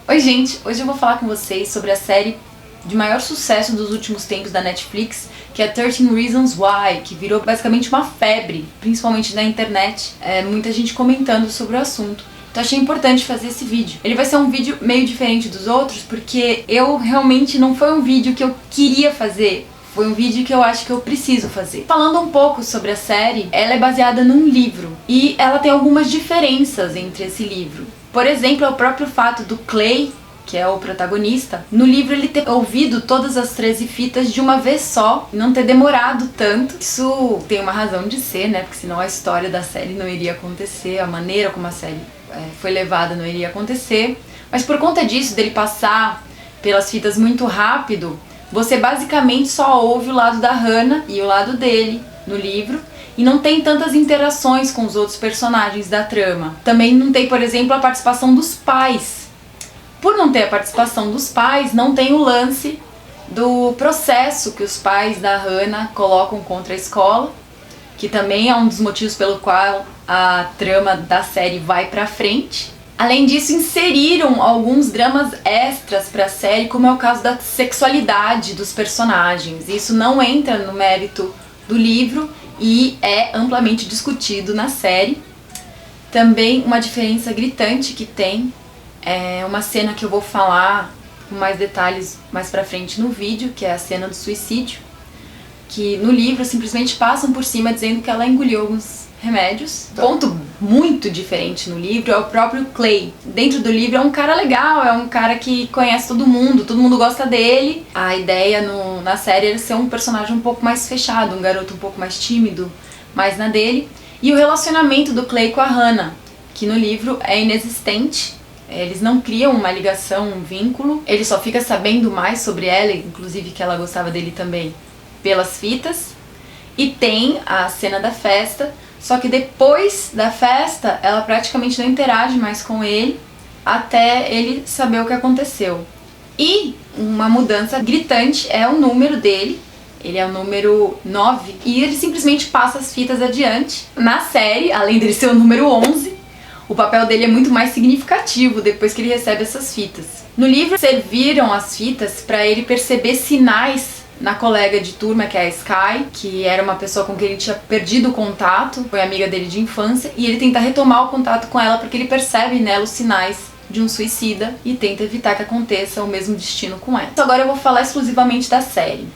Oi gente, hoje eu vou falar com vocês sobre a série de maior sucesso dos últimos tempos da Netflix, que é 13 Reasons Why, que virou basicamente uma febre, principalmente na internet, muita gente comentando sobre o assunto. Então achei importante fazer esse vídeo. Ele vai ser um vídeo meio diferente dos outros, porque realmente não foi um vídeo que eu queria fazer, foi um vídeo que eu acho que eu preciso fazer. Falando um pouco sobre a série, ela é baseada num livro, e ela tem algumas diferenças entre esse livro. Por exemplo, é o próprio fato do Clay, que é o protagonista, no livro ele ter ouvido todas as 13 fitas de uma vez só, e não ter demorado tanto. Isso tem uma razão de ser, né? Porque senão a história da série não iria acontecer, a maneira como a série foi levada não iria acontecer. Mas por conta disso, dele passar pelas fitas muito rápido, você basicamente só ouve o lado da Hannah e o lado dele no livro, e não tem tantas interações com os outros personagens da trama. Também não tem, por exemplo, a participação dos pais. Por não ter a participação dos pais, não tem o lance do processo que os pais da Hannah colocam contra a escola, que também é um dos motivos pelo qual a trama da série vai pra frente. Além disso, inseriram alguns dramas extras pra série, como é o caso da sexualidade dos personagens. Isso não entra no mérito do livro e é amplamente discutido na série. Também uma diferença gritante que tem é uma cena que eu vou falar com mais detalhes mais pra frente no vídeo, que é a cena do suicídio, que no livro simplesmente passam por cima dizendo que ela engoliu alguns remédios. Ponto muito diferente no livro é o próprio Clay. Dentro do livro é um cara legal, é um cara que conhece todo mundo gosta dele. A ideia na série é ser um personagem um pouco mais fechado, um garoto um pouco mais tímido, mais na dele. E o relacionamento do Clay com a Hannah, que no livro é inexistente. Eles não criam uma ligação, um vínculo. Ele só fica sabendo mais sobre ela, inclusive que ela gostava dele também, pelas fitas. E tem a cena da festa, só que depois da festa ela praticamente não interage mais com ele até ele saber o que aconteceu. E uma mudança gritante é o número dele. Ele é o número 9 e ele simplesmente passa as fitas adiante. Na série, além dele ser o número 11, o papel dele é muito mais significativo depois que ele recebe essas fitas. No livro serviram as fitas para ele perceber sinais na colega de turma, que é a Sky, que era uma pessoa com quem ele tinha perdido o contato, foi amiga dele de infância, e ele tenta retomar o contato com ela porque ele percebe nela os sinais de um suicida e tenta evitar que aconteça o mesmo destino com ela. Então agora eu vou falar exclusivamente da série.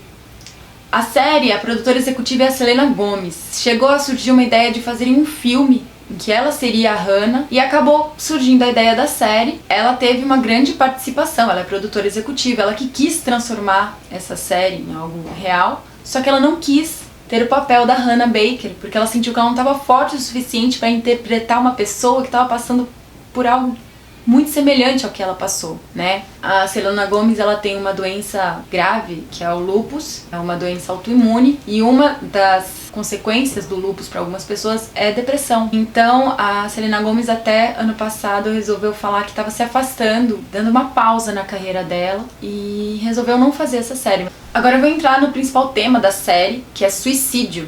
A série, a produtora executiva é a Selena Gomez. Chegou a surgir uma ideia de fazerem um filme em que ela seria a Hannah, e acabou surgindo a ideia da série. Ela teve uma grande participação, ela é produtora executiva, ela que quis transformar essa série em algo real, só que ela não quis ter o papel da Hannah Baker, porque ela sentiu que ela não estava forte o suficiente para interpretar uma pessoa que estava passando por algo muito semelhante ao que ela passou, né? A Selena Gomez, ela tem uma doença grave, que é o lúpus, é uma doença autoimune, e uma das consequências do lúpus para algumas pessoas é depressão. Então a Selena Gomez até ano passado resolveu falar que estava se afastando, dando uma pausa na carreira dela, e resolveu não fazer essa série. Agora eu vou entrar no principal tema da série, que é suicídio,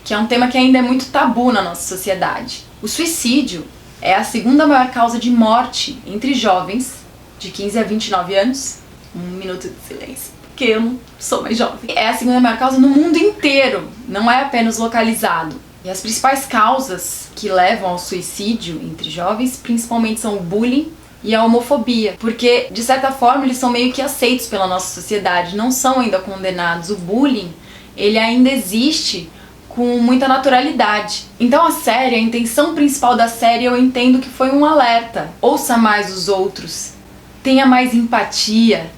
que é um tema que ainda é muito tabu na nossa sociedade. O suicídio é a segunda maior causa de morte entre jovens de 15 a 29 anos. Um minuto de silêncio, porque eu não sou mais jovem. É a segunda maior causa no mundo inteiro, não é apenas localizado. E as principais causas que levam ao suicídio entre jovens, principalmente, são o bullying e a homofobia. Porque, de certa forma, eles são meio que aceitos pela nossa sociedade, não são ainda condenados. O bullying, ele ainda existe com muita naturalidade. Então a série, a intenção principal da série, eu entendo que foi um alerta. Ouça mais os outros, tenha mais empatia,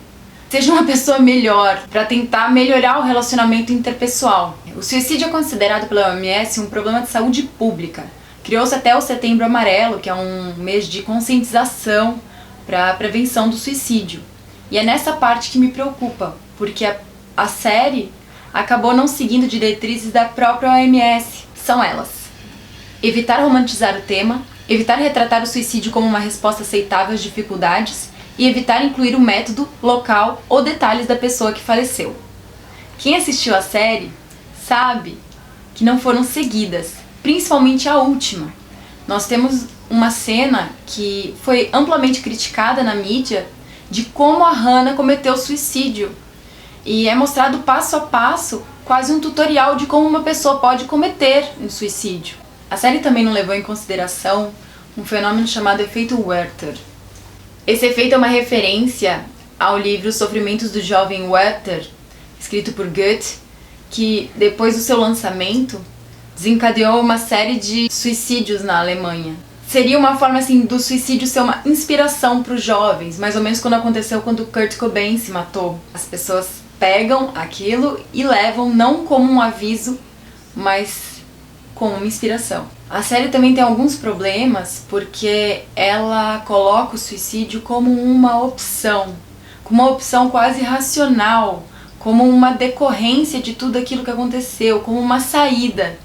seja uma pessoa melhor, para tentar melhorar o relacionamento interpessoal. O suicídio é considerado pela OMS um problema de saúde pública. Criou-se até o Setembro Amarelo, que é um mês de conscientização para a prevenção do suicídio. E é nessa parte que me preocupa, porque a série acabou não seguindo diretrizes da própria OMS. São elas: evitar romantizar o tema, evitar retratar o suicídio como uma resposta aceitável às dificuldades e evitar incluir o método, local ou detalhes da pessoa que faleceu. Quem assistiu a série sabe que não foram seguidas, principalmente a última. Nós temos uma cena que foi amplamente criticada na mídia, de como a Hannah cometeu suicídio. E é mostrado passo a passo, quase um tutorial de como uma pessoa pode cometer um suicídio. A série também não levou em consideração um fenômeno chamado efeito Werther. Esse efeito é uma referência ao livro Sofrimentos do Jovem Werther, escrito por Goethe, que depois do seu lançamento desencadeou uma série de suicídios na Alemanha. Seria uma forma assim do suicídio ser uma inspiração para os jovens, mais ou menos quando Kurt Cobain se matou. As pessoas pegam aquilo e levam não como um aviso, mas como uma inspiração. A série também tem alguns problemas porque ela coloca o suicídio como uma opção quase racional, como uma decorrência de tudo aquilo que aconteceu, como uma saída.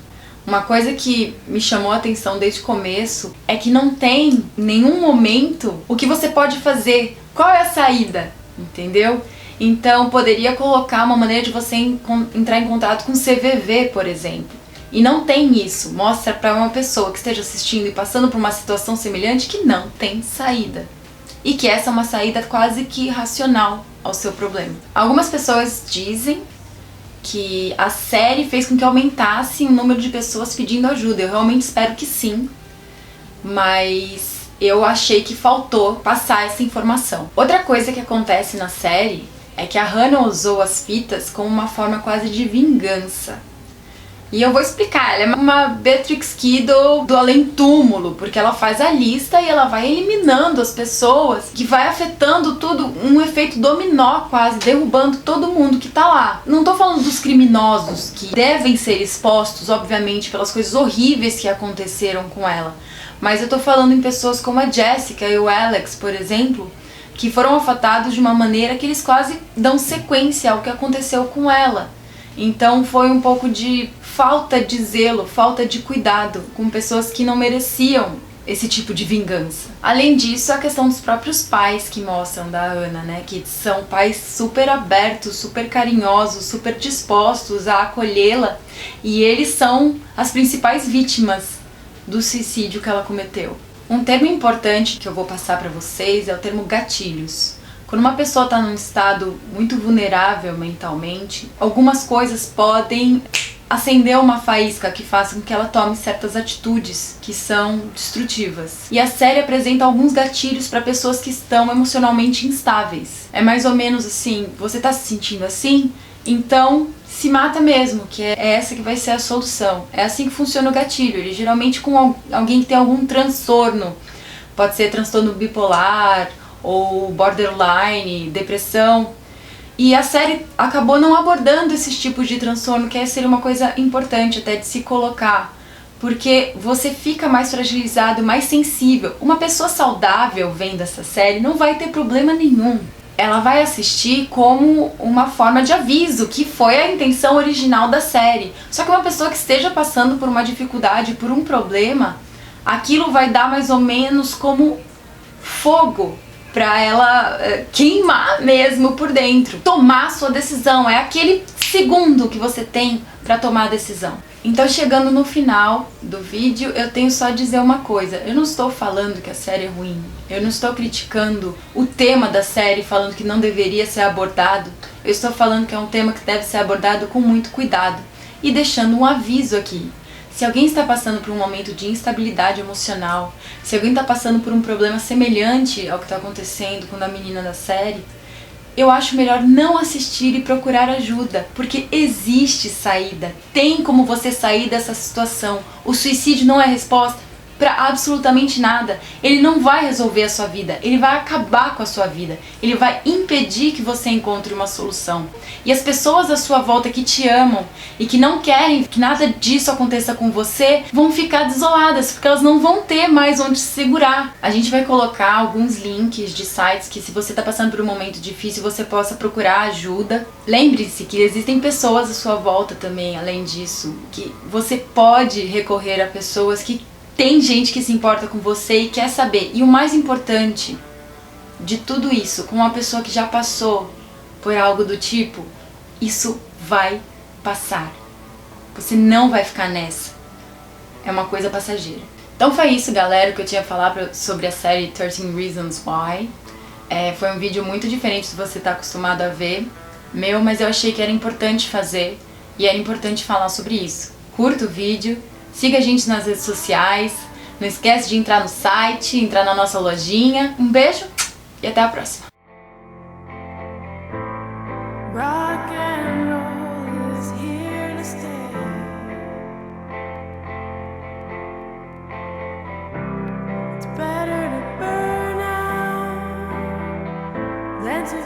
Uma coisa que me chamou a atenção desde o começo é que não tem em nenhum momento o que você pode fazer, qual é a saída, entendeu? Então poderia colocar uma maneira de você entrar em contato com o CVV, por exemplo. E não tem isso, mostra para uma pessoa que esteja assistindo e passando por uma situação semelhante que não tem saída. E que essa é uma saída quase que racional ao seu problema. Algumas pessoas dizem que a série fez com que aumentasse o número de pessoas pedindo ajuda. Eu realmente espero que sim, mas eu achei que faltou passar essa informação. Outra coisa que acontece na série é que a Hannah usou as fitas como uma forma quase de vingança. E eu vou explicar, ela é uma Beatrix Kiddo do além-túmulo, porque ela faz a lista e ela vai eliminando as pessoas, que vai afetando tudo, um efeito dominó quase, derrubando todo mundo que tá lá. Não tô falando dos criminosos, que devem ser expostos, obviamente, pelas coisas horríveis que aconteceram com ela, mas eu tô falando em pessoas como a Jessica e o Alex, por exemplo, que foram afetados de uma maneira que eles quase dão sequência ao que aconteceu com ela. Então foi um pouco de falta de zelo, falta de cuidado com pessoas que não mereciam esse tipo de vingança. Além disso, a questão dos próprios pais que mostram da Hannah, né? Que são pais super abertos, super carinhosos, super dispostos a acolhê-la, e eles são as principais vítimas do suicídio que ela cometeu. Um termo importante que eu vou passar para vocês é o termo gatilhos. Quando uma pessoa está num estado muito vulnerável mentalmente, algumas coisas podem acender uma faísca que faça com que ela tome certas atitudes que são destrutivas. E a série apresenta alguns gatilhos para pessoas que estão emocionalmente instáveis. É mais ou menos assim, você está se sentindo assim? Então se mata mesmo, que é essa que vai ser a solução. É assim que funciona o gatilho, ele geralmente com alguém que tem algum transtorno. Pode ser transtorno bipolar, ou borderline, depressão. E a série acabou não abordando esses tipos de transtorno, que seria uma coisa importante até de se colocar, porque você fica mais fragilizado, mais sensível. Uma pessoa saudável vendo essa série não vai ter problema nenhum. Ela vai assistir como uma forma de aviso, que foi a intenção original da série. Só que uma pessoa que esteja passando por uma dificuldade, por um problema, aquilo vai dar mais ou menos como fogo pra ela queimar mesmo por dentro. Tomar a sua decisão, é aquele segundo que você tem pra tomar a decisão. Então, chegando no final do vídeo, eu tenho só a dizer uma coisa. Eu não estou falando que a série é ruim. Eu não estou criticando o tema da série, falando que não deveria ser abordado. Eu estou falando que é um tema que deve ser abordado com muito cuidado. E deixando um aviso aqui. Se alguém está passando por um momento de instabilidade emocional, se alguém está passando por um problema semelhante ao que está acontecendo com a menina da série, eu acho melhor não assistir e procurar ajuda, porque existe saída. Tem como você sair dessa situação. O suicídio não é resposta para absolutamente nada. Ele não vai resolver a sua vida, ele vai acabar com a sua vida, ele vai impedir que você encontre uma solução. E as pessoas à sua volta que te amam e que não querem que nada disso aconteça com você, vão ficar desoladas, porque elas não vão ter mais onde se segurar. A gente vai colocar alguns links de sites que, se você está passando por um momento difícil, você possa procurar ajuda. Lembre-se que existem pessoas à sua volta também, além disso, que você pode recorrer a pessoas que tem gente que se importa com você e quer saber. E o mais importante de tudo isso, com uma pessoa que já passou por algo do tipo, isso vai passar. Você não vai ficar nessa. É uma coisa passageira. Então foi isso, galera, que eu tinha a falar sobre a série 13 Reasons Why. Foi um vídeo muito diferente do que você tá acostumado a ver, mas eu achei que era importante fazer e era importante falar sobre isso. Curta o vídeo, siga a gente nas redes sociais, não esquece de entrar no site, entrar na nossa lojinha. Um beijo e até a próxima! Rock and roll is here to stay. It's better to burn out than to